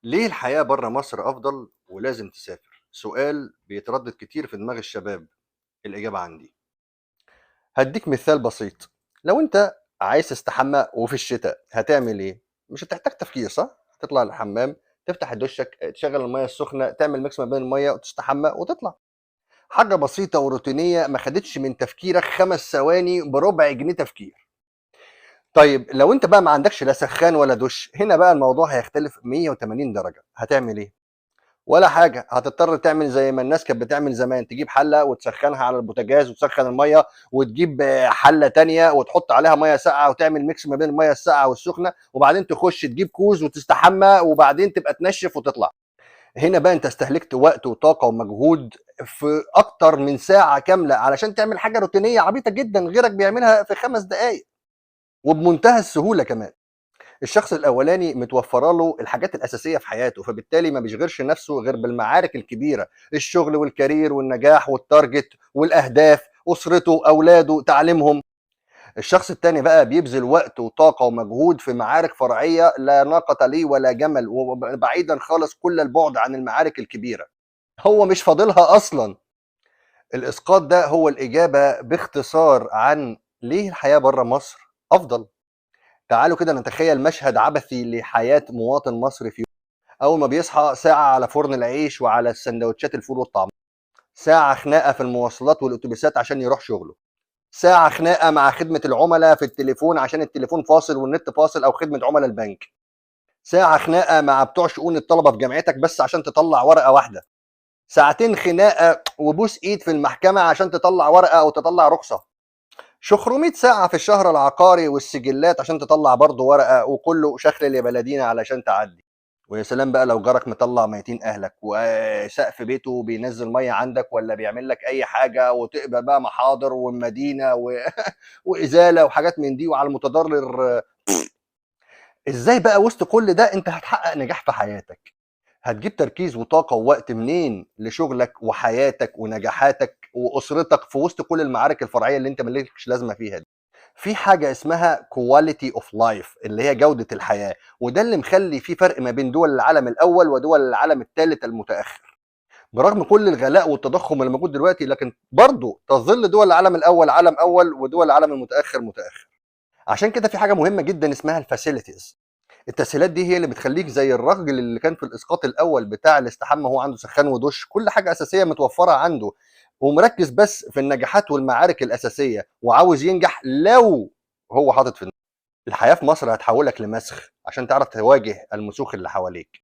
ليه الحياة برّه مصر أفضل ولازم تسافر؟ سؤال بيتردد كتير في دماغ الشباب، الإجابة عندي. هادّيك مثال بسيط، لو أنت عايز تستحمى وفي الشتا هتعمل إيه؟ مش هتحتاج تفكير صح؟ هتطلع الحمام، تفتح دُشّك، تشغّل المَيّة السخنة، تعمل mix ما بين المَيّة وتستحمى وتطلع. حاجة بسيطة وروتينية ما خدتش من تفكيرك 5 ثواني بربع جنيه تفكير. طيب لو أنت بقى ما عندكش لا سخّان ولا دُش، هنا بقى الموضوع هيختلف 180 درجة، هتعمل إيه؟ ولا حاجة، هتضطر تعمل زي ما الناس كانت بتعمل زمان، تجيب حلة وتسخّنها على البوتاجاز وتسخّن المَيّة، وتجيب حلة تانية وتحط عليها مَيّة ساقعة وتعمل mix ما بين المَيّة الساقعة والسخنة، وبعدين تخش تجيب كوز وتستحمى وبعدين تبقى تنشّف وتطلع. هنا بقى أنت استهلكت وقت وطاقة ومجهود في أكتر من ساعة كاملة علشان تعمل حاجة روتينية عبيطة جدًا غيرك بيعملها في 5 دقايق وبمنتهى السهولة كمان. الشخص الأولاني متوفّرة له الحاجات الأساسية في حياته، فبالتالي ما بيشغلش نفسه غير بالمعارك الكبيرة، الشغل والكارير والنجاح والتارجت والأهداف، أسرته، أولاده، تعليمهم. الشخص التاني بقى بيبذل وقت وطاقة ومجهود في معارك فرعية لا ناقة ليه ولا جمل، وبعيدًا خالص كل البُعد عن المعارك الكبيرة. هو مش فاضلها أصلًا. الإسقاط ده هو الإجابة باختصار عن ليه الحياة برّه مصر أفضل. تعالوا كده نتخيل مشهد عبثي لحياة مواطن مصري في أول ما بيصحى ساعة على فرن العيش وعلى السندوتشات الفول والطعمية، ساعة خناقة في المواصلات والأتوبيسات عشان يروح شغله، ساعة خناقة مع خدمة العملاء في التليفون عشان التليفون فاصل والنت فاصل أو خدمة عملاء البنك، ساعة خناقة مع بتوع شؤون الطلبة في جامعتك بس عشان تطلع ورقة واحدة، ساعتين خناقة وبوس إيد في المحكمة عشان تطلع ورقة أو تطلع رخصة، 600 ساعة في الشهر العقاري والسجلات عشان تطلع برضه ورقة وكله شخلل يا بلدينا علشان تعدي. ويا سلام بقى لو جارك مطلّع ميتين أهلك، وسقف بيته بينزّل مَيّة عندك والّا بيعمل لك أي حاجة، وتقبل بقى محاضر والمدينة وإزالة وحاجات من دي، وعلى المتضرر إزاي بقى وسط كل ده أنت هتحقق نجاح في حياتك؟ هتجيب تركيز وطاقة ووقت منين لشغلك وحياتك ونجاحاتك وأسرتك في وسط كل المعارك الفرعية اللي أنت ما لكش لازمة فيها دي؟ في حاجة اسمها quality of life اللي هي جودة الحياة، وده اللي مخلّي في فرق ما بين دول العالم الأول ودول العالم التالت المتأخر. برغم كل الغلاء والتضخم اللي موجود دلوقتي، لكن برضه تظل دول العالم الأول عالم أول ودول العالم المتأخر متأخر. عشان كده في حاجة مهمة جدًا اسمها الfacilities. التسهيلات دي هي اللي بتخلّيك زي الراجل اللي كان في الإسقاط الأول بتاع اللي استحمى وهو عنده سخّان ودُش، كل حاجة أساسية متوفّرة عنده، ومركّز بس في النجاحات والمعارك الأساسية، وعاوز ينجح لو هو حاطط في الحياة في مصر هتحوّلك لمَسْخ عشان تعرف تواجه المُسوخ اللي حواليك.